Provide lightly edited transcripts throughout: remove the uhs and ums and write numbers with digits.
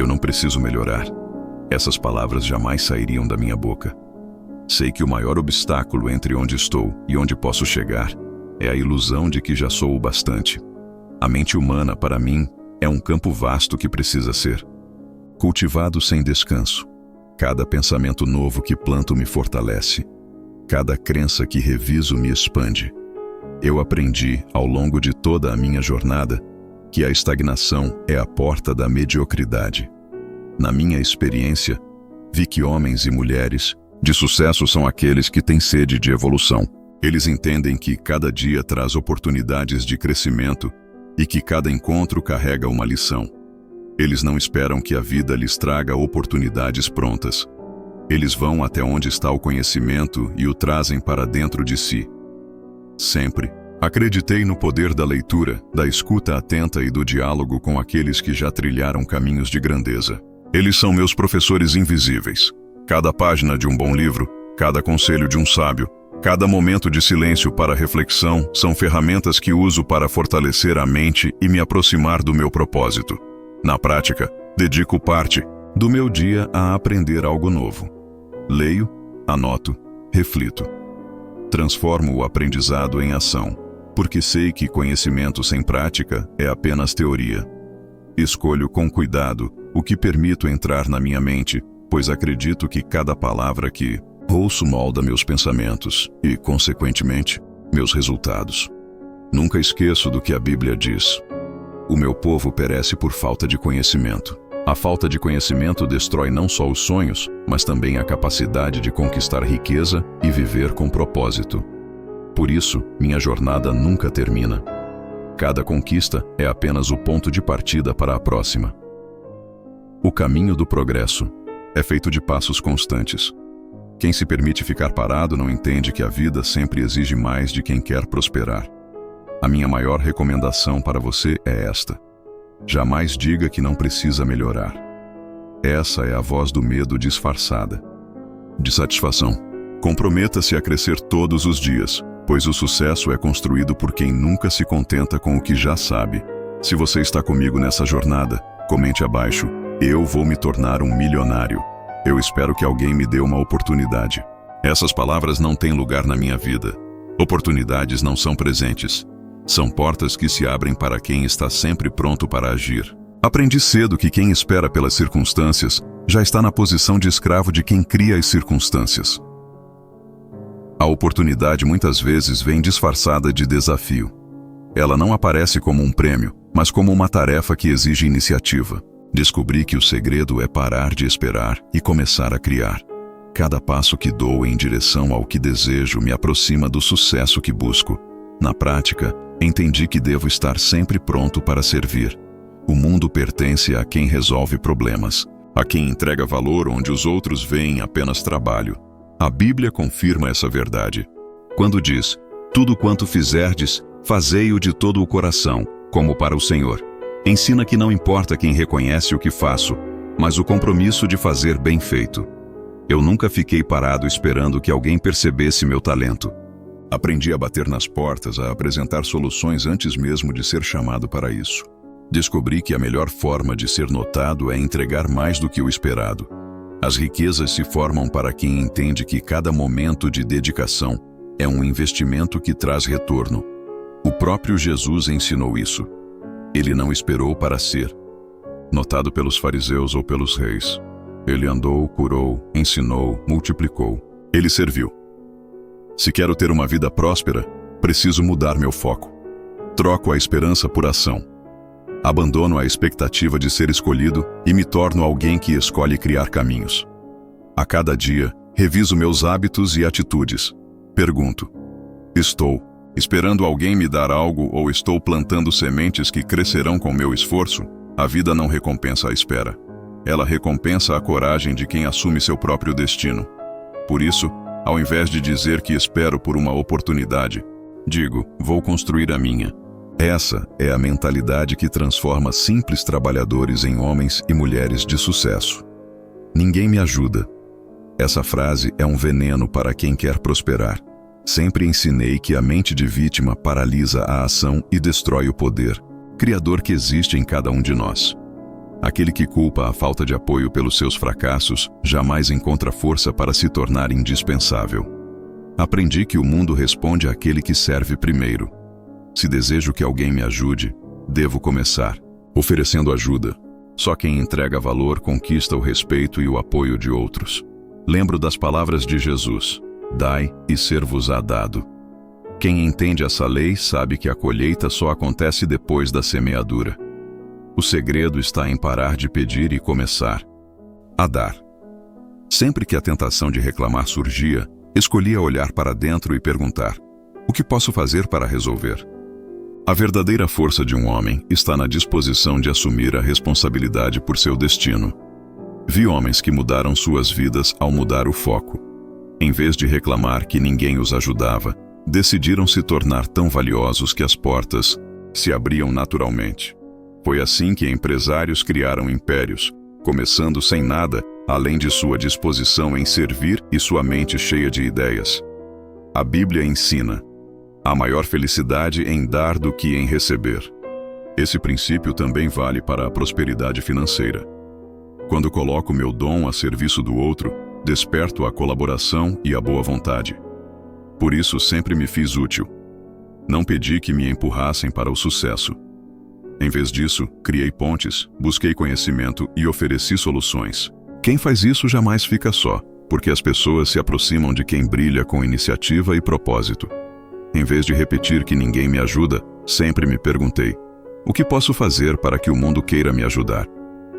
Eu não preciso melhorar. Essas palavras jamais sairiam da minha boca. Sei que o maior obstáculo entre onde estou e onde posso chegar é a ilusão de que já sou o bastante. A mente humana, para mim, é um campo vasto que precisa ser cultivado sem descanso. Cada pensamento novo que planto me fortalece. Cada crença que reviso me expande. Eu aprendi, ao longo de toda a minha jornada, que a estagnação é a porta da mediocridade. Na minha experiência, vi que homens e mulheres de sucesso são aqueles que têm sede de evolução. Eles entendem que cada dia traz oportunidades de crescimento e que cada encontro carrega uma lição. Eles não esperam que a vida lhes traga oportunidades prontas. Eles vão até onde está o conhecimento e o trazem para dentro de si. Sempre acreditei no poder da leitura, da escuta atenta e do diálogo com aqueles que já trilharam caminhos de grandeza. Eles são meus professores invisíveis. Cada página de um bom livro, cada conselho de um sábio, cada momento de silêncio para reflexão são ferramentas que uso para fortalecer a mente e me aproximar do meu propósito. Na prática, dedico parte do meu dia a aprender algo novo. Leio, anoto, reflito. Transformo o aprendizado em ação, porque sei que conhecimento sem prática é apenas teoria. Escolho com cuidado o que permito entrar na minha mente, pois acredito que cada palavra que ouço molda meus pensamentos e, consequentemente, meus resultados. Nunca esqueço do que a Bíblia diz. O meu povo perece por falta de conhecimento. A falta de conhecimento destrói não só os sonhos, mas também a capacidade de conquistar riqueza e viver com propósito. Por isso, minha jornada nunca termina. Cada conquista é apenas o ponto de partida para a próxima. O caminho do progresso é feito de passos constantes. Quem se permite ficar parado não entende que a vida sempre exige mais de quem quer prosperar. A minha maior recomendação para você é esta: jamais diga que não precisa melhorar. Essa é a voz do medo disfarçada de satisfação. Comprometa-se a crescer todos os dias, pois o sucesso é construído por quem nunca se contenta com o que já sabe. Se você está comigo nessa jornada, comente abaixo: eu vou me tornar um milionário. Eu espero que alguém me dê uma oportunidade. Essas palavras não têm lugar na minha vida. Oportunidades não são presentes. São portas que se abrem para quem está sempre pronto para agir. Aprendi cedo que quem espera pelas circunstâncias já está na posição de escravo de quem cria as circunstâncias. A oportunidade muitas vezes vem disfarçada de desafio. Ela não aparece como um prêmio, mas como uma tarefa que exige iniciativa. Descobri que o segredo é parar de esperar e começar a criar. Cada passo que dou em direção ao que desejo me aproxima do sucesso que busco. Na prática, entendi que devo estar sempre pronto para servir. O mundo pertence a quem resolve problemas, a quem entrega valor onde os outros veem apenas trabalho. A Bíblia confirma essa verdade, quando diz: tudo quanto fizerdes, fazei-o de todo o coração, como para o Senhor. Ensina que não importa quem reconhece o que faço, mas o compromisso de fazer bem feito. Eu nunca fiquei parado esperando que alguém percebesse meu talento. Aprendi a bater nas portas, a apresentar soluções antes mesmo de ser chamado para isso. Descobri que a melhor forma de ser notado é entregar mais do que o esperado. As riquezas se formam para quem entende que cada momento de dedicação é um investimento que traz retorno. O próprio Jesus ensinou isso. Ele não esperou para ser notado pelos fariseus ou pelos reis. Ele andou, curou, ensinou, multiplicou. Ele serviu. Se quero ter uma vida próspera, preciso mudar meu foco. Troco a esperança por ação. Abandono a expectativa de ser escolhido e me torno alguém que escolhe criar caminhos. A cada dia, reviso meus hábitos e atitudes. Pergunto: estou esperando alguém me dar algo ou estou plantando sementes que crescerão com meu esforço? A vida não recompensa a espera. Ela recompensa a coragem de quem assume seu próprio destino. Por isso, ao invés de dizer que espero por uma oportunidade, digo: vou construir a minha. Essa é a mentalidade que transforma simples trabalhadores em homens e mulheres de sucesso. Ninguém me ajuda. Essa frase é um veneno para quem quer prosperar. Sempre ensinei que a mente de vítima paralisa a ação e destrói o poder criador que existe em cada um de nós. Aquele que culpa a falta de apoio pelos seus fracassos jamais encontra força para se tornar indispensável. Aprendi que o mundo responde àquele que serve primeiro. Se desejo que alguém me ajude, devo começar oferecendo ajuda. Só quem entrega valor conquista o respeito e o apoio de outros. Lembro das palavras de Jesus: dai e ser-vos-á dado. Quem entende essa lei sabe que a colheita só acontece depois da semeadura. O segredo está em parar de pedir e começar a dar. Sempre que a tentação de reclamar surgia, escolhia olhar para dentro e perguntar: o que posso fazer para resolver? A verdadeira força de um homem está na disposição de assumir a responsabilidade por seu destino. Vi homens que mudaram suas vidas ao mudar o foco. Em vez de reclamar que ninguém os ajudava, decidiram se tornar tão valiosos que as portas se abriam naturalmente. Foi assim que empresários criaram impérios, começando sem nada, além de sua disposição em servir e sua mente cheia de ideias. A Bíblia ensina: há maior felicidade em dar do que em receber. Esse princípio também vale para a prosperidade financeira. Quando coloco meu dom a serviço do outro, desperto a colaboração e a boa vontade. Por isso sempre me fiz útil. Não pedi que me empurrassem para o sucesso. Em vez disso, criei pontes, busquei conhecimento e ofereci soluções. Quem faz isso jamais fica só, porque as pessoas se aproximam de quem brilha com iniciativa e propósito. Em vez de repetir que ninguém me ajuda, sempre me perguntei: o que posso fazer para que o mundo queira me ajudar?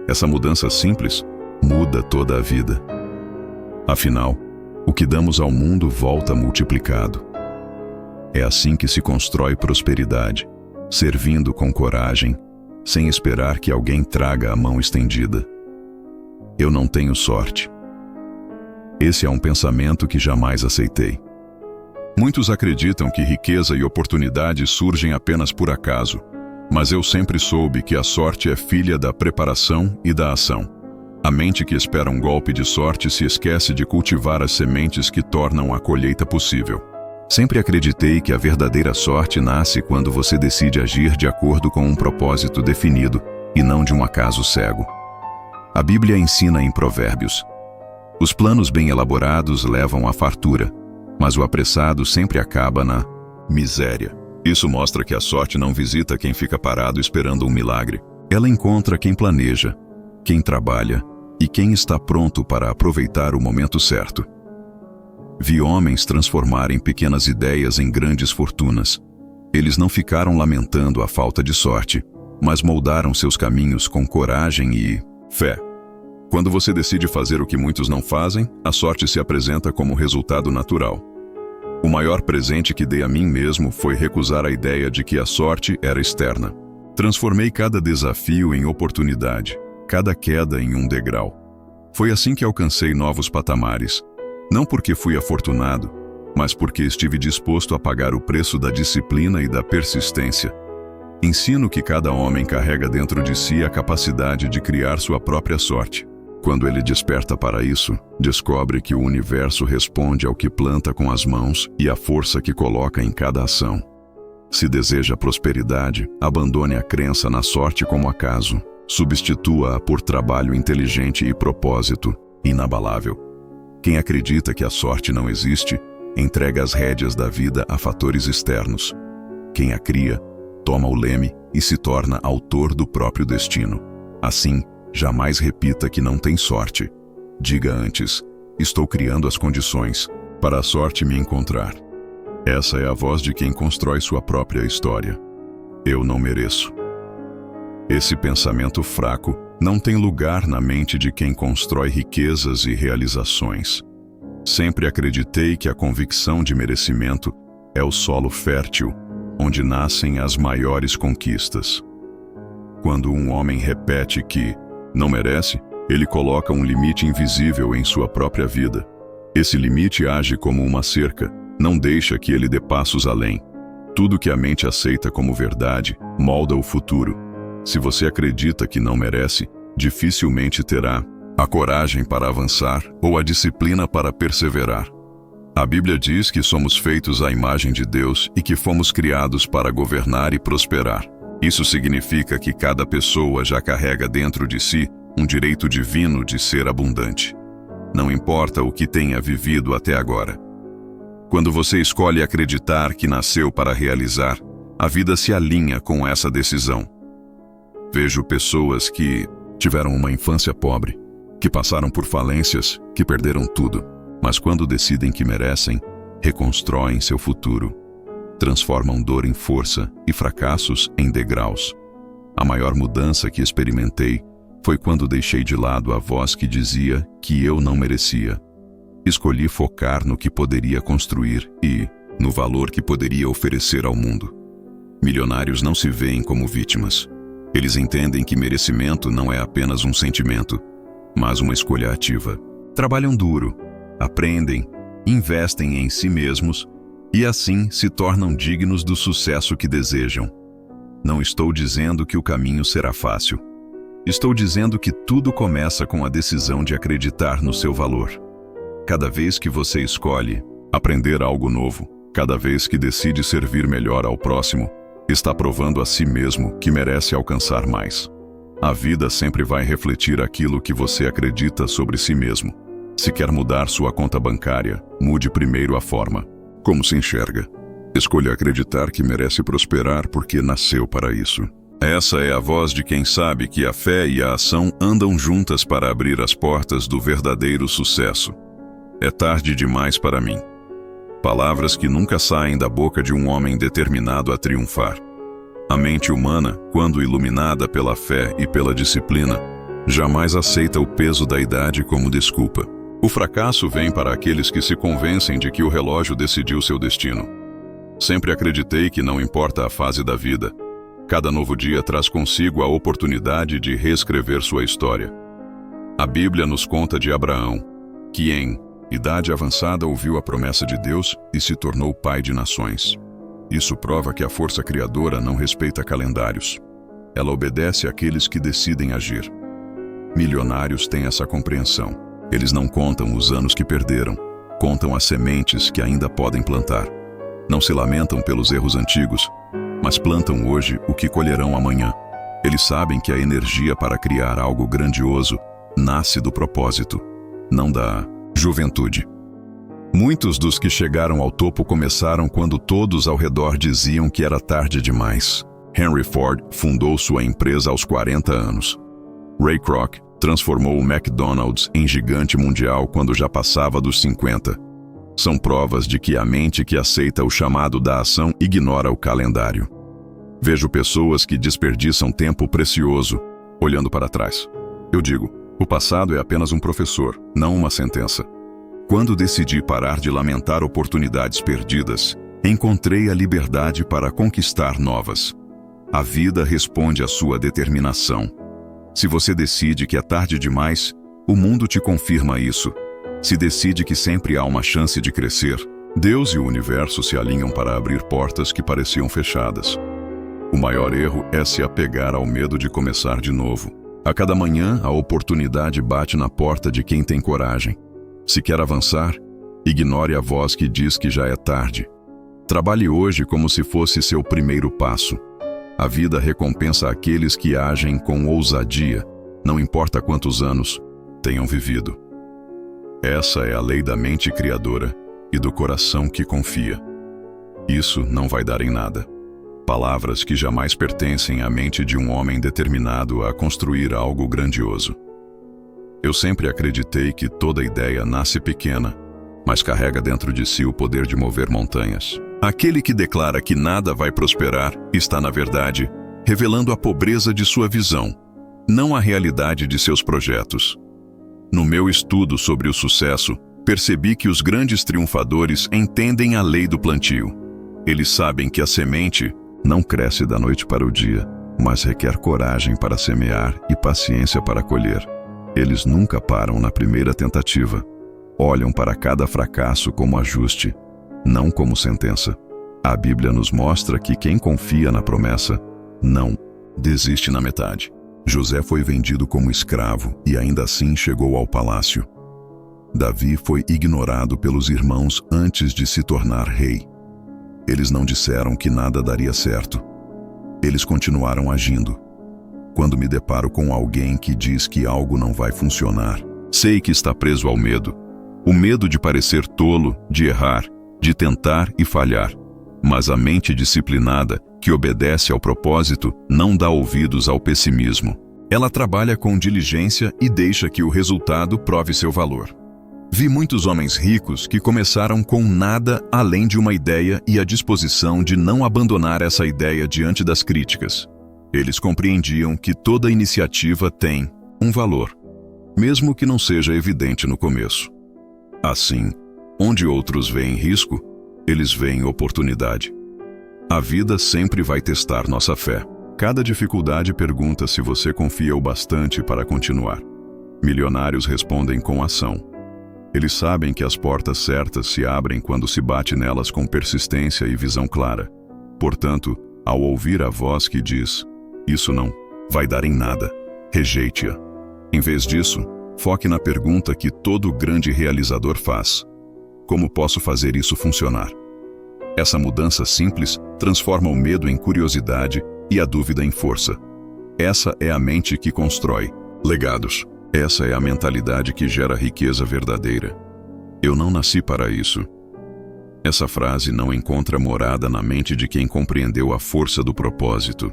Essa mudança simples muda toda a vida. Afinal, o que damos ao mundo volta multiplicado. É assim que se constrói prosperidade, servindo com coragem, sem esperar que alguém traga a mão estendida. Eu não tenho sorte. Esse é um pensamento que jamais aceitei. Muitos acreditam que riqueza e oportunidade surgem apenas por acaso, mas eu sempre soube que a sorte é filha da preparação e da ação. A mente que espera um golpe de sorte se esquece de cultivar as sementes que tornam a colheita possível. Sempre acreditei que a verdadeira sorte nasce quando você decide agir de acordo com um propósito definido e não de um acaso cego. A Bíblia ensina em Provérbios: os planos bem elaborados levam à fartura, mas o apressado sempre acaba na miséria. Isso mostra que a sorte não visita quem fica parado esperando um milagre. Ela encontra quem planeja, quem trabalha e quem está pronto para aproveitar o momento certo. Vi homens transformarem pequenas ideias em grandes fortunas. Eles não ficaram lamentando a falta de sorte, mas moldaram seus caminhos com coragem e fé. Quando você decide fazer o que muitos não fazem, a sorte se apresenta como resultado natural. O maior presente que dei a mim mesmo foi recusar a ideia de que a sorte era externa. Transformei cada desafio em oportunidade, cada queda em um degrau. Foi assim que alcancei novos patamares. Não porque fui afortunado, mas porque estive disposto a pagar o preço da disciplina e da persistência. Ensino que cada homem carrega dentro de si a capacidade de criar sua própria sorte. Quando ele desperta para isso, descobre que o universo responde ao que planta com as mãos e à força que coloca em cada ação. Se deseja prosperidade, abandone a crença na sorte como acaso. Substitua-a por trabalho inteligente e propósito inabalável. Quem acredita que a sorte não existe, entrega as rédeas da vida a fatores externos. Quem a cria, toma o leme e se torna autor do próprio destino. Assim, jamais repita que não tem sorte. Diga antes: estou criando as condições para a sorte me encontrar. Essa é a voz de quem constrói sua própria história. Eu não mereço. Esse pensamento fraco não tem lugar na mente de quem constrói riquezas e realizações. Sempre acreditei que a convicção de merecimento é o solo fértil, onde nascem as maiores conquistas. Quando um homem repete que não merece, ele coloca um limite invisível em sua própria vida. Esse limite age como uma cerca, não deixa que ele dê passos além. Tudo que a mente aceita como verdade molda o futuro. Se você acredita que não merece, dificilmente terá a coragem para avançar ou a disciplina para perseverar. A Bíblia diz que somos feitos à imagem de Deus e que fomos criados para governar e prosperar. Isso significa que cada pessoa já carrega dentro de si um direito divino de ser abundante. Não importa o que tenha vivido até agora. Quando você escolhe acreditar que nasceu para realizar, a vida se alinha com essa decisão. Vejo pessoas que tiveram uma infância pobre, que passaram por falências, que perderam tudo, mas quando decidem que merecem, reconstroem seu futuro. Transformam dor em força e fracassos em degraus. A maior mudança que experimentei foi quando deixei de lado a voz que dizia que eu não merecia. Escolhi focar no que poderia construir e no valor que poderia oferecer ao mundo. Milionários não se veem como vítimas. Eles entendem que merecimento não é apenas um sentimento, mas uma escolha ativa. Trabalham duro, aprendem, investem em si mesmos e assim se tornam dignos do sucesso que desejam. Não estou dizendo que o caminho será fácil. Estou dizendo que tudo começa com a decisão de acreditar no seu valor. Cada vez que você escolhe aprender algo novo, cada vez que decide servir melhor ao próximo, está provando a si mesmo que merece alcançar mais. A vida sempre vai refletir aquilo que você acredita sobre si mesmo. Se quer mudar sua conta bancária, mude primeiro a forma como se enxerga. Escolha acreditar que merece prosperar porque nasceu para isso. Essa é a voz de quem sabe que a fé e a ação andam juntas para abrir as portas do verdadeiro sucesso. É tarde demais para mim. Palavras que nunca saem da boca de um homem determinado a triunfar. A mente humana, quando iluminada pela fé e pela disciplina, jamais aceita o peso da idade como desculpa. O fracasso vem para aqueles que se convencem de que o relógio decidiu seu destino. Sempre acreditei que não importa a fase da vida, cada novo dia traz consigo a oportunidade de reescrever sua história. A Bíblia nos conta de Abraão, que em idade avançada ouviu a promessa de Deus e se tornou pai de nações. Isso prova que a força criadora não respeita calendários. Ela obedece àqueles que decidem agir. Milionários têm essa compreensão. Eles não contam os anos que perderam, contam as sementes que ainda podem plantar. Não se lamentam pelos erros antigos, mas plantam hoje o que colherão amanhã. Eles sabem que a energia para criar algo grandioso nasce do propósito, não da juventude. Muitos dos que chegaram ao topo começaram quando todos ao redor diziam que era tarde demais. Henry Ford fundou sua empresa aos 40 anos. Ray Kroc transformou o McDonald's em gigante mundial quando já passava dos 50. São provas de que a mente que aceita o chamado da ação ignora o calendário. Vejo pessoas que desperdiçam tempo precioso, olhando para trás. Eu digo, o passado é apenas um professor, não uma sentença. Quando decidi parar de lamentar oportunidades perdidas, encontrei a liberdade para conquistar novas. A vida responde à sua determinação. Se você decide que é tarde demais, o mundo te confirma isso. Se decide que sempre há uma chance de crescer, Deus e o universo se alinham para abrir portas que pareciam fechadas. O maior erro é se apegar ao medo de começar de novo. A cada manhã, a oportunidade bate na porta de quem tem coragem. Se quer avançar, ignore a voz que diz que já é tarde. Trabalhe hoje como se fosse seu primeiro passo. A vida recompensa aqueles que agem com ousadia, não importa quantos anos tenham vivido. Essa é a lei da mente criadora e do coração que confia. Isso não vai dar em nada. Palavras que jamais pertencem à mente de um homem determinado a construir algo grandioso. Eu sempre acreditei que toda ideia nasce pequena, mas carrega dentro de si o poder de mover montanhas. Aquele que declara que nada vai prosperar está, na verdade, revelando a pobreza de sua visão, não a realidade de seus projetos. No meu estudo sobre o sucesso, percebi que os grandes triunfadores entendem a lei do plantio. Eles sabem que a semente não cresce da noite para o dia, mas requer coragem para semear e paciência para colher. Eles nunca param na primeira tentativa. Olham para cada fracasso como ajuste, não como sentença. A Bíblia nos mostra que quem confia na promessa não desiste na metade. José foi vendido como escravo e ainda assim chegou ao palácio. Davi foi ignorado pelos irmãos antes de se tornar rei. Eles não disseram que nada daria certo. Eles continuaram agindo. Quando me deparo com alguém que diz que algo não vai funcionar, sei que está preso ao medo. O medo de parecer tolo, de errar, de tentar e falhar. Mas a mente disciplinada, que obedece ao propósito, não dá ouvidos ao pessimismo. Ela trabalha com diligência e deixa que o resultado prove seu valor. Vi muitos homens ricos que começaram com nada além de uma ideia e a disposição de não abandonar essa ideia diante das críticas. Eles compreendiam que toda iniciativa tem um valor, mesmo que não seja evidente no começo. Assim, onde outros veem risco, eles veem oportunidade. A vida sempre vai testar nossa fé. Cada dificuldade pergunta se você confia o bastante para continuar. Milionários respondem com ação. Eles sabem que as portas certas se abrem quando se bate nelas com persistência e visão clara. Portanto, ao ouvir a voz que diz, "Isso não vai dar em nada", rejeite-a. Em vez disso, foque na pergunta que todo grande realizador faz: como posso fazer isso funcionar? Essa mudança simples transforma o medo em curiosidade e a dúvida em força. Essa é a mente que constrói legados. Essa é a mentalidade que gera riqueza verdadeira. Eu não nasci para isso. Essa frase não encontra morada na mente de quem compreendeu a força do propósito.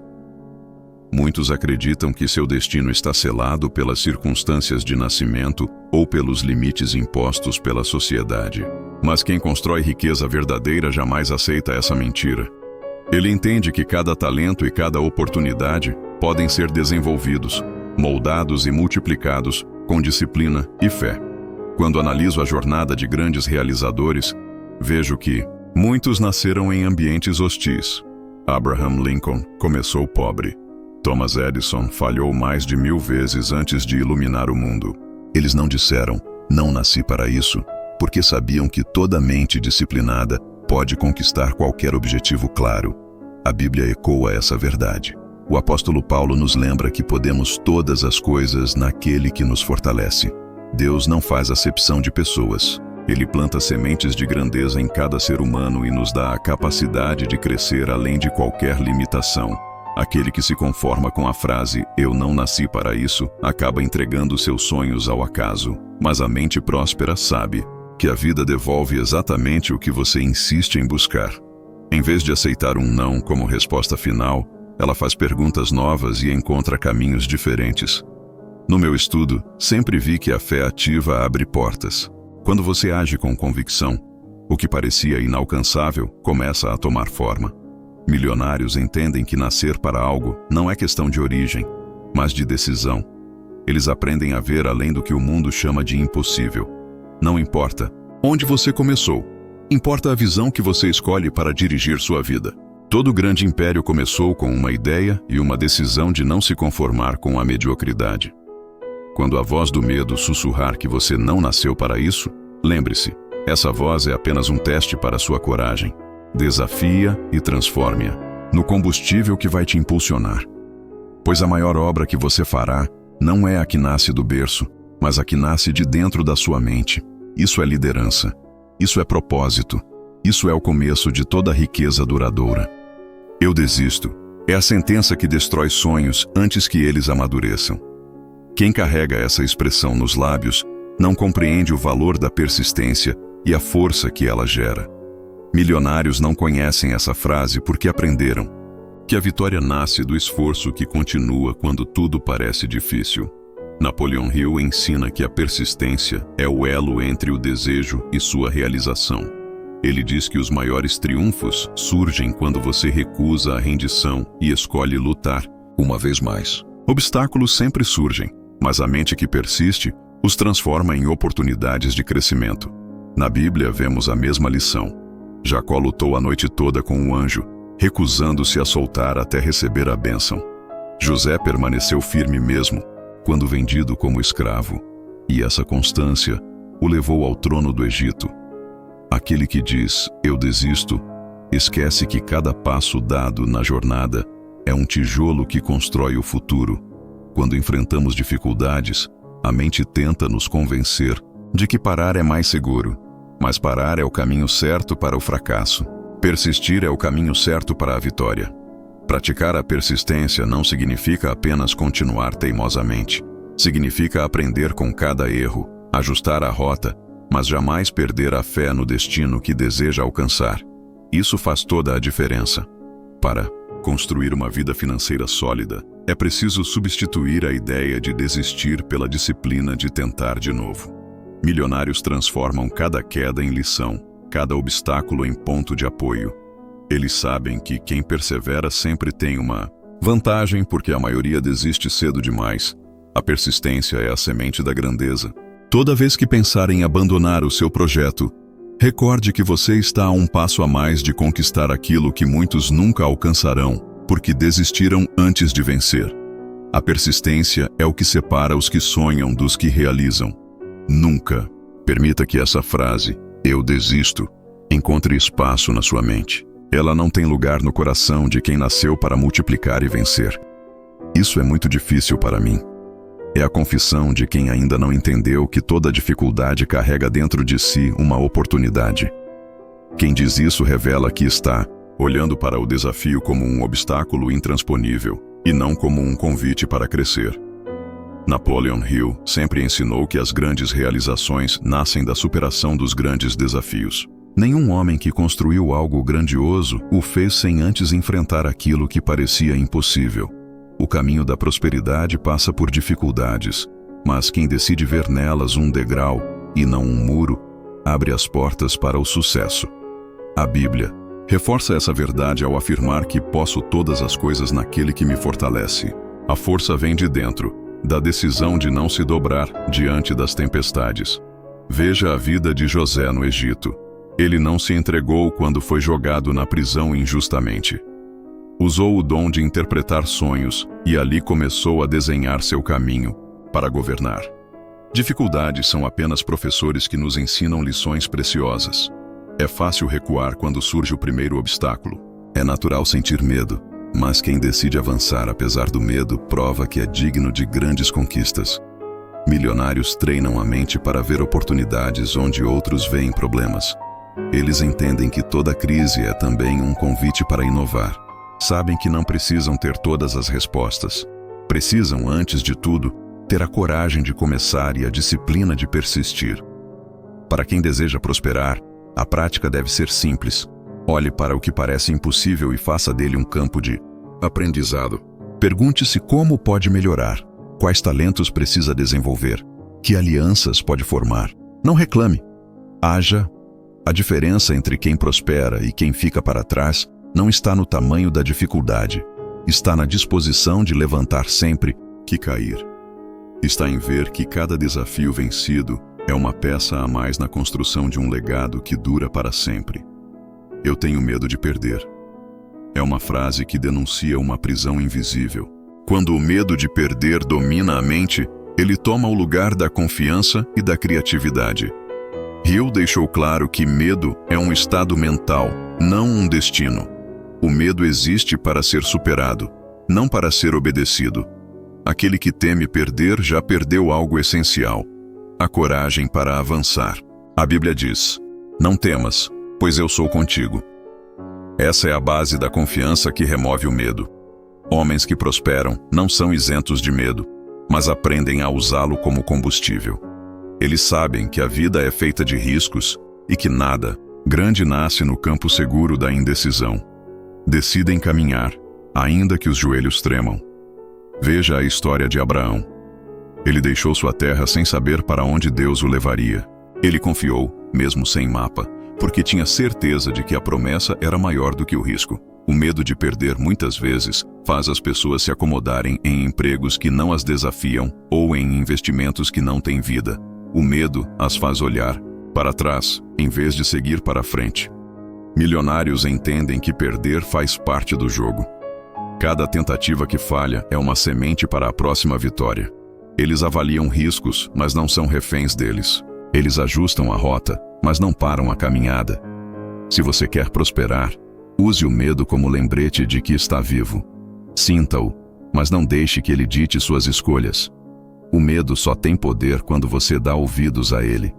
Muitos acreditam que seu destino está selado pelas circunstâncias de nascimento ou pelos limites impostos pela sociedade. Mas quem constrói riqueza verdadeira jamais aceita essa mentira. Ele entende que cada talento e cada oportunidade podem ser desenvolvidos, moldados e multiplicados com disciplina e fé. Quando analiso a jornada de grandes realizadores, vejo que muitos nasceram em ambientes hostis. Abraham Lincoln começou pobre. Thomas Edison falhou mais de 1000 vezes antes de iluminar o mundo. Eles não disseram, "Não nasci para isso", porque sabiam que toda mente disciplinada pode conquistar qualquer objetivo claro. A Bíblia ecoa essa verdade. O apóstolo Paulo nos lembra que podemos todas as coisas naquele que nos fortalece. Deus não faz acepção de pessoas. Ele planta sementes de grandeza em cada ser humano e nos dá a capacidade de crescer além de qualquer limitação. Aquele que se conforma com a frase "eu não nasci para isso" acaba entregando seus sonhos ao acaso. Mas a mente próspera sabe que a vida devolve exatamente o que você insiste em buscar. Em vez de aceitar um não como resposta final, ela faz perguntas novas e encontra caminhos diferentes. No meu estudo, sempre vi que a fé ativa abre portas. Quando você age com convicção, o que parecia inalcançável começa a tomar forma. Milionários entendem que nascer para algo não é questão de origem, mas de decisão. Eles aprendem a ver além do que o mundo chama de impossível. Não importa onde você começou, importa a visão que você escolhe para dirigir sua vida. Todo grande império começou com uma ideia e uma decisão de não se conformar com a mediocridade. Quando a voz do medo sussurrar que você não nasceu para isso, lembre-se, essa voz é apenas um teste para sua coragem. Desafia e transforme-a no combustível que vai te impulsionar. Pois a maior obra que você fará não é a que nasce do berço, mas a que nasce de dentro da sua mente. Isso é liderança. Isso é propósito. Isso é o começo de toda riqueza duradoura. Eu desisto é a sentença que destrói sonhos antes que eles amadureçam. Quem carrega essa expressão nos lábios não compreende o valor da persistência e a força que ela gera. Milionários não conhecem essa frase porque aprenderam que a vitória nasce do esforço que continua quando tudo parece difícil. Napoleon Hill ensina que a persistência é o elo entre o desejo e sua realização. Ele diz que os maiores triunfos surgem quando você recusa a rendição e escolhe lutar uma vez mais. Obstáculos sempre surgem, mas a mente que persiste os transforma em oportunidades de crescimento. Na Bíblia vemos a mesma lição. Jacó lutou a noite toda com um anjo, recusando-se a soltar até receber a bênção. José permaneceu firme mesmo quando vendido como escravo, e essa constância o levou ao trono do Egito. Aquele que diz, "eu desisto", esquece que cada passo dado na jornada é um tijolo que constrói o futuro. Quando enfrentamos dificuldades, a mente tenta nos convencer de que parar é mais seguro, mas parar é o caminho certo para o fracasso. Persistir é o caminho certo para a vitória. Praticar a persistência não significa apenas continuar teimosamente. Significa aprender com cada erro, ajustar a rota, mas jamais perder a fé no destino que deseja alcançar. Isso faz toda a diferença. Para construir uma vida financeira sólida, é preciso substituir a ideia de desistir pela disciplina de tentar de novo. Milionários transformam cada queda em lição, cada obstáculo em ponto de apoio. Eles sabem que quem persevera sempre tem uma vantagem porque a maioria desiste cedo demais. A persistência é a semente da grandeza. Toda vez que pensar em abandonar o seu projeto, recorde que você está a um passo a mais de conquistar aquilo que muitos nunca alcançarão, porque desistiram antes de vencer. A persistência é o que separa os que sonham dos que realizam. Nunca permita que essa frase, "eu desisto", encontre espaço na sua mente. Ela não tem lugar no coração de quem nasceu para multiplicar e vencer. Isso é muito difícil para mim. É a confissão de quem ainda não entendeu que toda dificuldade carrega dentro de si uma oportunidade. Quem diz isso revela que está olhando para o desafio como um obstáculo intransponível e não como um convite para crescer. Napoleon Hill sempre ensinou que as grandes realizações nascem da superação dos grandes desafios. Nenhum homem que construiu algo grandioso o fez sem antes enfrentar aquilo que parecia impossível. O caminho da prosperidade passa por dificuldades, mas quem decide ver nelas um degrau e não um muro, abre as portas para o sucesso. A Bíblia reforça essa verdade ao afirmar que posso todas as coisas naquele que me fortalece. A força vem de dentro, da decisão de não se dobrar diante das tempestades. Veja a vida de José no Egito. Ele não se entregou quando foi jogado na prisão injustamente. Usou o dom de interpretar sonhos e ali começou a desenhar seu caminho para governar. Dificuldades são apenas professores que nos ensinam lições preciosas. É fácil recuar quando surge o primeiro obstáculo. É natural sentir medo, mas quem decide avançar apesar do medo prova que é digno de grandes conquistas. Milionários treinam a mente para ver oportunidades onde outros veem problemas. Eles entendem que toda crise é também um convite para inovar. Sabem que não precisam ter todas as respostas. Precisam, antes de tudo, ter a coragem de começar e a disciplina de persistir. Para quem deseja prosperar, a prática deve ser simples. Olhe para o que parece impossível e faça dele um campo de aprendizado. Pergunte-se como pode melhorar, quais talentos precisa desenvolver, que alianças pode formar. Não reclame. Haja. A diferença entre quem prospera e quem fica para trás não está no tamanho da dificuldade, está na disposição de levantar sempre que cair. Está em ver que cada desafio vencido é uma peça a mais na construção de um legado que dura para sempre. Eu tenho medo de perder. É uma frase que denuncia uma prisão invisível. Quando o medo de perder domina a mente, ele toma o lugar da confiança e da criatividade. Hill deixou claro que medo é um estado mental, não um destino. O medo existe para ser superado, não para ser obedecido. Aquele que teme perder já perdeu algo essencial: a coragem para avançar. A Bíblia diz: "Não temas, pois eu sou contigo." Essa é a base da confiança que remove o medo. Homens que prosperam não são isentos de medo, mas aprendem a usá-lo como combustível. Eles sabem que a vida é feita de riscos e que nada grande nasce no campo seguro da indecisão. Decidem caminhar, ainda que os joelhos tremam. Veja a história de Abraão. Ele deixou sua terra sem saber para onde Deus o levaria. Ele confiou, mesmo sem mapa, porque tinha certeza de que a promessa era maior do que o risco. O medo de perder muitas vezes faz as pessoas se acomodarem em empregos que não as desafiam ou em investimentos que não têm vida. O medo as faz olhar para trás, em vez de seguir para frente. Milionários entendem que perder faz parte do jogo. Cada tentativa que falha é uma semente para a próxima vitória. Eles avaliam riscos, mas não são reféns deles. Eles ajustam a rota, mas não param a caminhada. Se você quer prosperar, use o medo como lembrete de que está vivo. Sinta-o, mas não deixe que ele dite suas escolhas. O medo só tem poder quando você dá ouvidos a ele.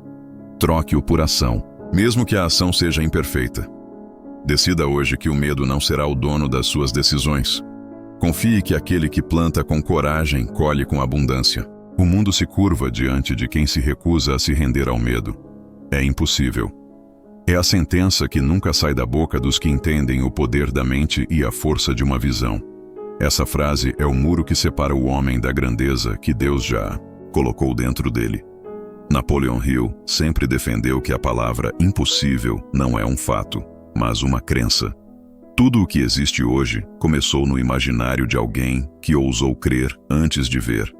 Troque-o por ação, mesmo que a ação seja imperfeita. Decida hoje que o medo não será o dono das suas decisões. Confie que aquele que planta com coragem colhe com abundância. O mundo se curva diante de quem se recusa a se render ao medo. É impossível. É a sentença que nunca sai da boca dos que entendem o poder da mente e a força de uma visão. Essa frase é o muro que separa o homem da grandeza que Deus já colocou dentro dele. Napoleon Hill sempre defendeu que a palavra impossível não é um fato, mas uma crença. Tudo o que existe hoje começou no imaginário de alguém que ousou crer antes de ver.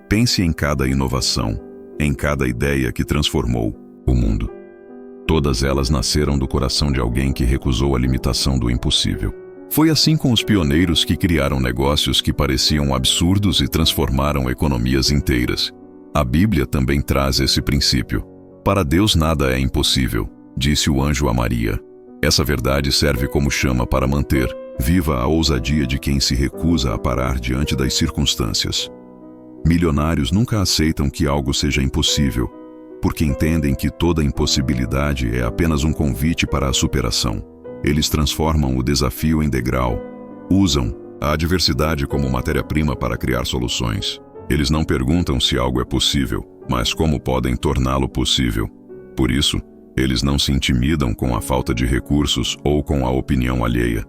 Pense em cada inovação, em cada ideia que transformou o mundo. Todas elas nasceram do coração de alguém que recusou a limitação do impossível. Foi assim com os pioneiros que criaram negócios que pareciam absurdos e transformaram economias inteiras. A Bíblia também traz esse princípio. Para Deus nada é impossível, disse o anjo a Maria. Essa verdade serve como chama para manter viva a ousadia de quem se recusa a parar diante das circunstâncias. Milionários nunca aceitam que algo seja impossível, porque entendem que toda impossibilidade é apenas um convite para a superação. Eles transformam o desafio em degrau, usam a adversidade como matéria-prima para criar soluções. Eles não perguntam se algo é possível, mas como podem torná-lo possível. Por isso, eles não se intimidam com a falta de recursos ou com a opinião alheia.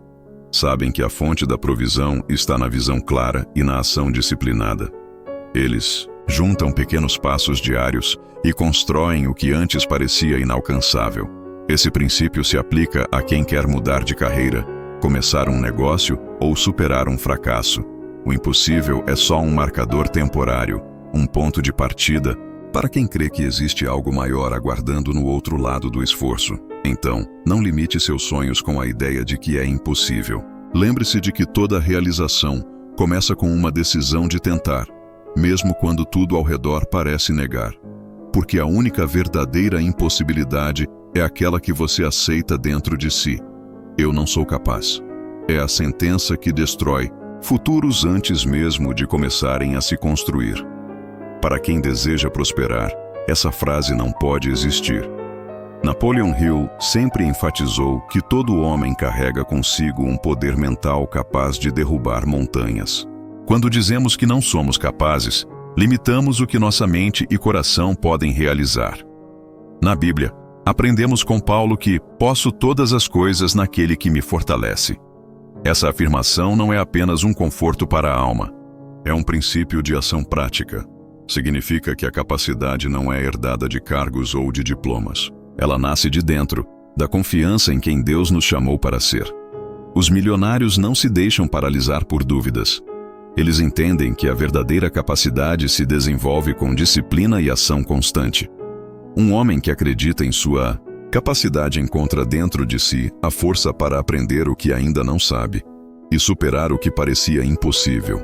Sabem que a fonte da provisão está na visão clara e na ação disciplinada. Eles juntam pequenos passos diários e constroem o que antes parecia inalcançável. Esse princípio se aplica a quem quer mudar de carreira, começar um negócio ou superar um fracasso. O impossível é só um marcador temporário, um ponto de partida para quem crê que existe algo maior aguardando no outro lado do esforço. Então, não limite seus sonhos com a ideia de que é impossível. Lembre-se de que toda realização começa com uma decisão de tentar, mesmo quando tudo ao redor parece negar. Porque a única verdadeira impossibilidade é aquela que você aceita dentro de si. Eu não sou capaz. É a sentença que destrói futuros antes mesmo de começarem a se construir. Para quem deseja prosperar, essa frase não pode existir. Napoleon Hill sempre enfatizou que todo homem carrega consigo um poder mental capaz de derrubar montanhas. Quando dizemos que não somos capazes, limitamos o que nossa mente e coração podem realizar. Na Bíblia, aprendemos com Paulo que posso todas as coisas naquele que me fortalece. Essa afirmação não é apenas um conforto para a alma, é um princípio de ação prática. Significa que a capacidade não é herdada de cargos ou de diplomas. Ela nasce de dentro, da confiança em quem Deus nos chamou para ser. Os milionários não se deixam paralisar por dúvidas. Eles entendem que a verdadeira capacidade se desenvolve com disciplina e ação constante. Um homem que acredita em sua capacidade encontra dentro de si a força para aprender o que ainda não sabe e superar o que parecia impossível.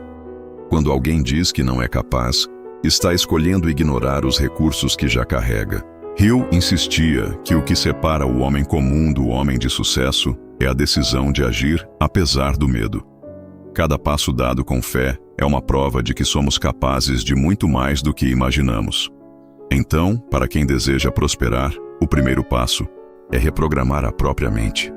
Quando alguém diz que não é capaz, está escolhendo ignorar os recursos que já carrega. Hill insistia que o que separa o homem comum do homem de sucesso é a decisão de agir apesar do medo. Cada passo dado com fé é uma prova de que somos capazes de muito mais do que imaginamos. Então, para quem deseja prosperar, o primeiro passo é reprogramar a própria mente.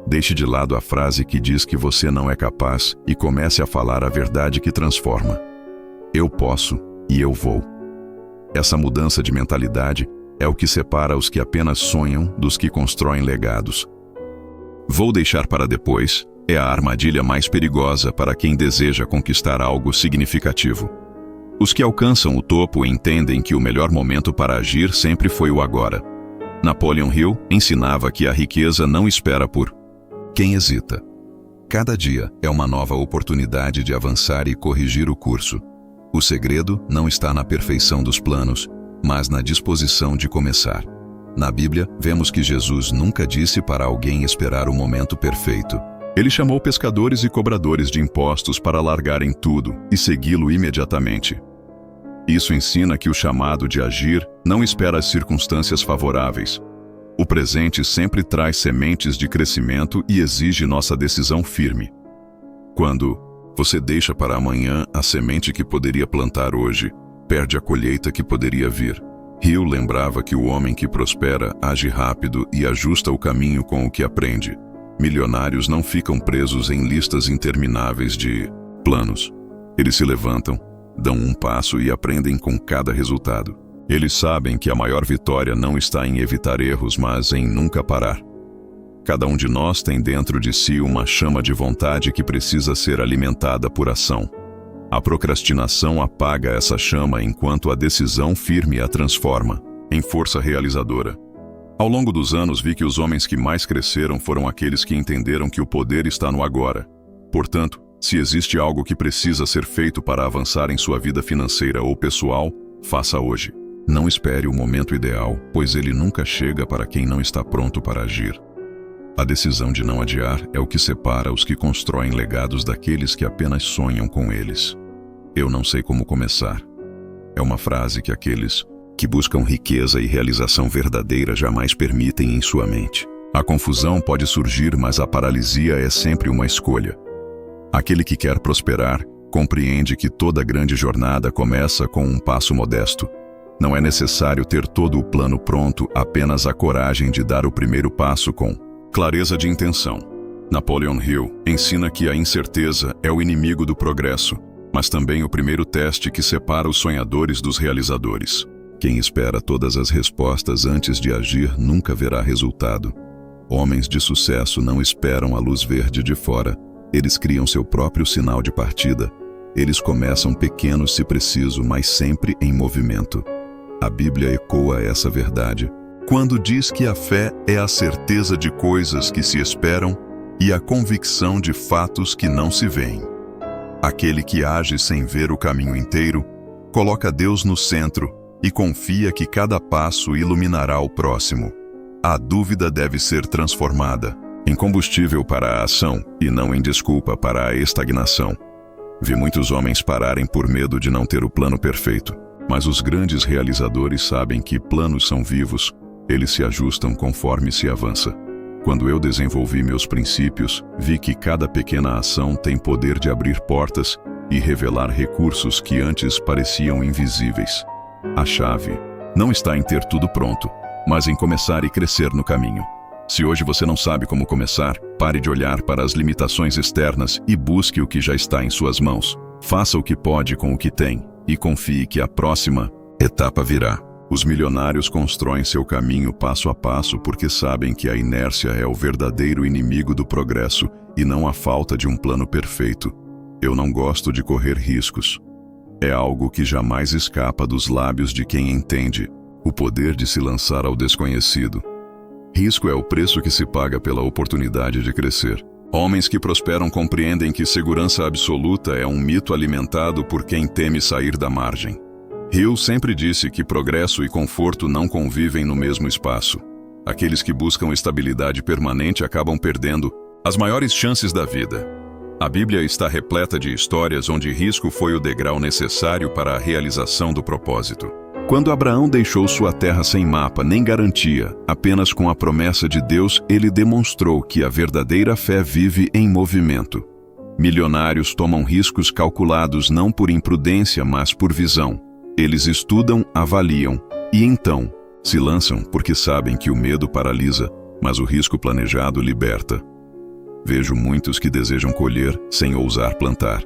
Deixe de lado a frase que diz que você não é capaz e comece a falar a verdade que transforma. Eu posso e eu vou. Essa mudança de mentalidade é o que separa os que apenas sonham dos que constroem legados. Vou deixar para depois é a armadilha mais perigosa para quem deseja conquistar algo significativo. Os que alcançam o topo entendem que o melhor momento para agir sempre foi o agora. Napoleon Hill ensinava que a riqueza não espera por quem hesita. Cada dia é uma nova oportunidade de avançar e corrigir o curso. O segredo não está na perfeição dos planos, mas na disposição de começar. Na Bíblia, vemos que Jesus nunca disse para alguém esperar o momento perfeito. Ele chamou pescadores e cobradores de impostos para largarem tudo e segui-lo imediatamente. Isso ensina que o chamado de agir não espera as circunstâncias favoráveis. O presente sempre traz sementes de crescimento e exige nossa decisão firme. Quando você deixa para amanhã a semente que poderia plantar hoje, perde a colheita que poderia vir. Hill lembrava que o homem que prospera age rápido e ajusta o caminho com o que aprende. Milionários não ficam presos em listas intermináveis de planos. Eles se levantam, dão um passo e aprendem com cada resultado. Eles sabem que a maior vitória não está em evitar erros, mas em nunca parar. Cada um de nós tem dentro de si uma chama de vontade que precisa ser alimentada por ação. A procrastinação apaga essa chama enquanto a decisão firme a transforma em força realizadora. Ao longo dos anos vi que os homens que mais cresceram foram aqueles que entenderam que o poder está no agora. Portanto, se existe algo que precisa ser feito para avançar em sua vida financeira ou pessoal, faça hoje. Não espere o momento ideal, pois ele nunca chega para quem não está pronto para agir. A decisão de não adiar é o que separa os que constroem legados daqueles que apenas sonham com eles. Eu não sei como começar. É uma frase que aqueles que buscam riqueza e realização verdadeira jamais permitem em sua mente. A confusão pode surgir, mas a paralisia é sempre uma escolha. Aquele que quer prosperar compreende que toda grande jornada começa com um passo modesto. Não é necessário ter todo o plano pronto, apenas a coragem de dar o primeiro passo com clareza de intenção. Napoleon Hill ensina que a incerteza é o inimigo do progresso, mas também o primeiro teste que separa os sonhadores dos realizadores. Quem espera todas as respostas antes de agir nunca verá resultado. Homens de sucesso não esperam a luz verde de fora. Eles criam seu próprio sinal de partida. Eles começam pequenos se preciso, mas sempre em movimento. A Bíblia ecoa essa verdade quando diz que a fé é a certeza de coisas que se esperam e a convicção de fatos que não se veem. Aquele que age sem ver o caminho inteiro, coloca Deus no centro e confia que cada passo iluminará o próximo. A dúvida deve ser transformada em combustível para a ação e não em desculpa para a estagnação. Vi muitos homens pararem por medo de não ter o plano perfeito, mas os grandes realizadores sabem que planos são vivos, eles se ajustam conforme se avança. Quando eu desenvolvi meus princípios, vi que cada pequena ação tem poder de abrir portas e revelar recursos que antes pareciam invisíveis. A chave não está em ter tudo pronto, mas em começar e crescer no caminho. Se hoje você não sabe como começar, pare de olhar para as limitações externas e busque o que já está em suas mãos. Faça o que pode com o que tem e confie que a próxima etapa virá. Os milionários constroem seu caminho passo a passo porque sabem que a inércia é o verdadeiro inimigo do progresso e não a falta de um plano perfeito. Eu não gosto de correr riscos. É algo que jamais escapa dos lábios de quem entende o poder de se lançar ao desconhecido. Risco é o preço que se paga pela oportunidade de crescer. Homens que prosperam compreendem que segurança absoluta é um mito alimentado por quem teme sair da margem. Hill sempre disse que progresso e conforto não convivem no mesmo espaço. Aqueles que buscam estabilidade permanente acabam perdendo as maiores chances da vida. A Bíblia está repleta de histórias onde risco foi o degrau necessário para a realização do propósito. Quando Abraão deixou sua terra sem mapa nem garantia, apenas com a promessa de Deus, ele demonstrou que a verdadeira fé vive em movimento. Milionários tomam riscos calculados não por imprudência, mas por visão. Eles estudam, avaliam e então se lançam porque sabem que o medo paralisa, mas o risco planejado liberta. Vejo muitos que desejam colher sem ousar plantar.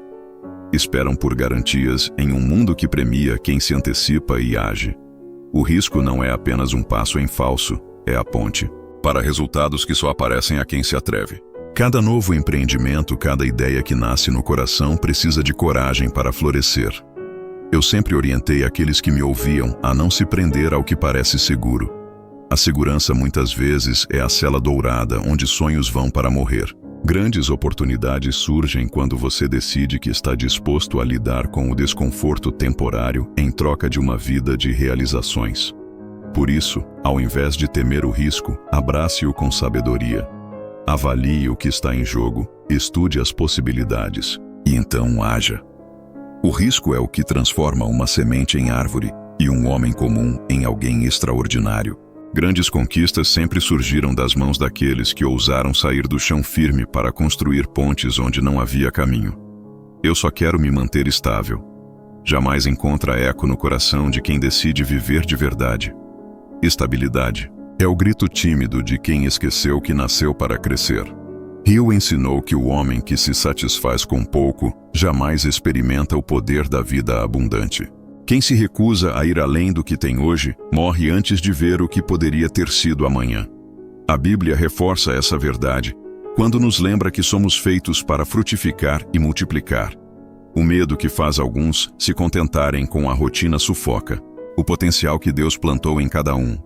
Esperam por garantias em um mundo que premia quem se antecipa e age. O risco não é apenas um passo em falso, é a ponte para resultados que só aparecem a quem se atreve. Cada novo empreendimento, cada ideia que nasce no coração precisa de coragem para florescer. Eu sempre orientei aqueles que me ouviam a não se prender ao que parece seguro. A segurança muitas vezes é a cela dourada onde sonhos vão para morrer. Grandes oportunidades surgem quando você decide que está disposto a lidar com o desconforto temporário em troca de uma vida de realizações. Por isso, ao invés de temer o risco, abrace-o com sabedoria. Avalie o que está em jogo, estude as possibilidades e então haja. O risco é o que transforma uma semente em árvore e um homem comum em alguém extraordinário. Grandes conquistas sempre surgiram das mãos daqueles que ousaram sair do chão firme para construir pontes onde não havia caminho. Eu só quero me manter estável. jamais encontra eco no coração de quem decide viver de verdade. Estabilidade é o grito tímido de quem esqueceu que nasceu para crescer. Hill ensinou que o homem que se satisfaz com pouco jamais experimenta o poder da vida abundante. Quem se recusa a ir além do que tem hoje, morre antes de ver o que poderia ter sido amanhã. A Bíblia reforça essa verdade quando nos lembra que somos feitos para frutificar e multiplicar. O medo que faz alguns se contentarem com a rotina sufoca o potencial que Deus plantou em cada um.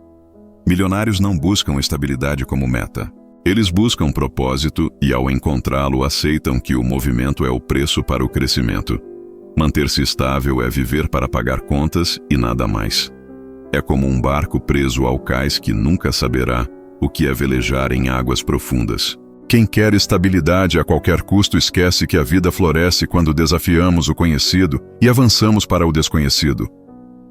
Milionários não buscam estabilidade como meta. Eles buscam propósito e, ao encontrá-lo, aceitam que o movimento é o preço para o crescimento. Manter-se estável é viver para pagar contas e nada mais. É como um barco preso ao cais que nunca saberá o que é velejar em águas profundas. Quem quer estabilidade a qualquer custo esquece que a vida floresce quando desafiamos o conhecido e avançamos para o desconhecido.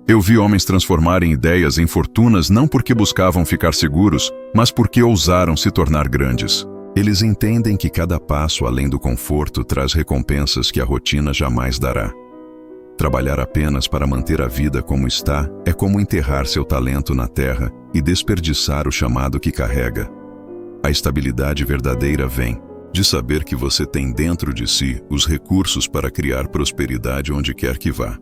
Eu vi homens transformarem ideias em fortunas não porque buscavam ficar seguros, mas porque ousaram se tornar grandes. Eles entendem que cada passo além do conforto traz recompensas que a rotina jamais dará. Trabalhar apenas para manter a vida como está é como enterrar seu talento na terra e desperdiçar o chamado que carrega. A estabilidade verdadeira vem de saber que você tem dentro de si os recursos para criar prosperidade onde quer que vá.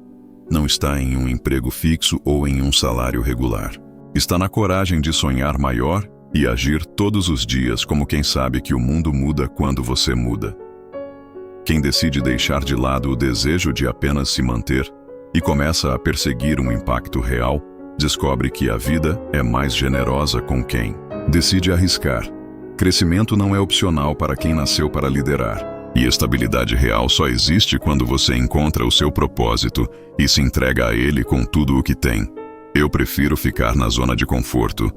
Não está em um emprego fixo ou em um salário regular. Está na coragem de sonhar maior e agir todos os dias como quem sabe que o mundo muda quando você muda. Quem decide deixar de lado o desejo de apenas se manter e começa a perseguir um impacto real, descobre que a vida é mais generosa com quem decide arriscar. Crescimento não é opcional para quem nasceu para liderar. E estabilidade real só existe quando você encontra o seu propósito e se entrega a ele com tudo o que tem. Eu prefiro ficar na zona de conforto.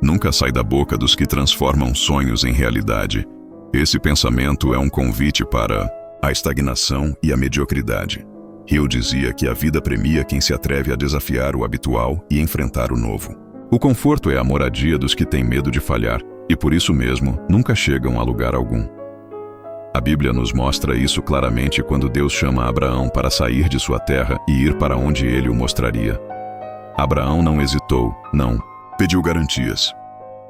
Nunca sai da boca dos que transformam sonhos em realidade. Esse pensamento é um convite para a estagnação e a mediocridade. Hill dizia que a vida premia quem se atreve a desafiar o habitual e enfrentar o novo. O conforto é a moradia dos que têm medo de falhar e por isso mesmo nunca chegam a lugar algum. A Bíblia nos mostra isso claramente quando Deus chama Abraão para sair de sua terra e ir para onde ele o mostraria. Abraão não hesitou, não. Pediu garantias.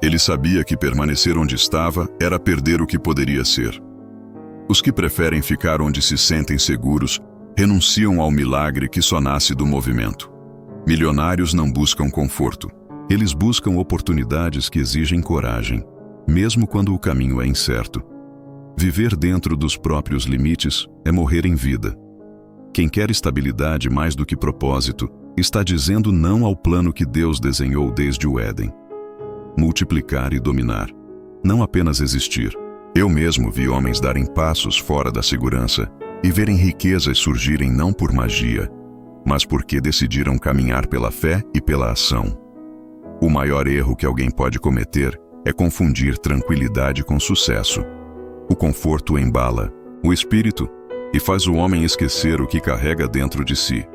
Ele sabia que permanecer onde estava era perder o que poderia ser. Os que preferem ficar onde se sentem seguros renunciam ao milagre que só nasce do movimento. Milionários não buscam conforto. Eles buscam oportunidades que exigem coragem, mesmo quando o caminho é incerto. Viver dentro dos próprios limites é morrer em vida. Quem quer estabilidade mais do que propósito, está dizendo não ao plano que Deus desenhou desde o Éden. Multiplicar e dominar, não apenas existir. Eu mesmo vi homens darem passos fora da segurança e verem riquezas surgirem não por magia, mas porque decidiram caminhar pela fé e pela ação. O maior erro que alguém pode cometer é confundir tranquilidade com sucesso. O conforto embala o espírito e faz o homem esquecer o que carrega dentro de si.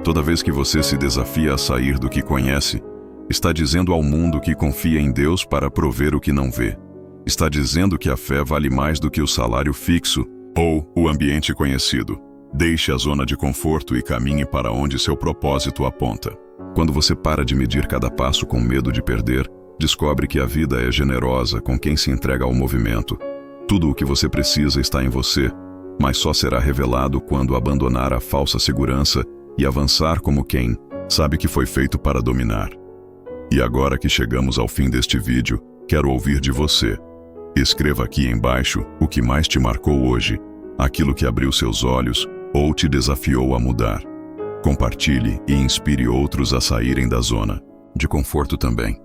Toda vez que você se desafia a sair do que conhece, está dizendo ao mundo que confia em Deus para prover o que não vê. Está dizendo que a fé vale mais do que o salário fixo ou o ambiente conhecido. Deixe a zona de conforto e caminhe para onde seu propósito aponta. Quando você para de medir cada passo com medo de perder, descobre que a vida é generosa com quem se entrega ao movimento. Tudo o que você precisa está em você, mas só será revelado quando abandonar a falsa segurança e avançar como quem sabe que foi feito para dominar. E agora que chegamos ao fim deste vídeo, quero ouvir de você. Escreva aqui embaixo o que mais te marcou hoje, aquilo que abriu seus olhos ou te desafiou a mudar. Compartilhe e inspire outros a saírem da zona de conforto também.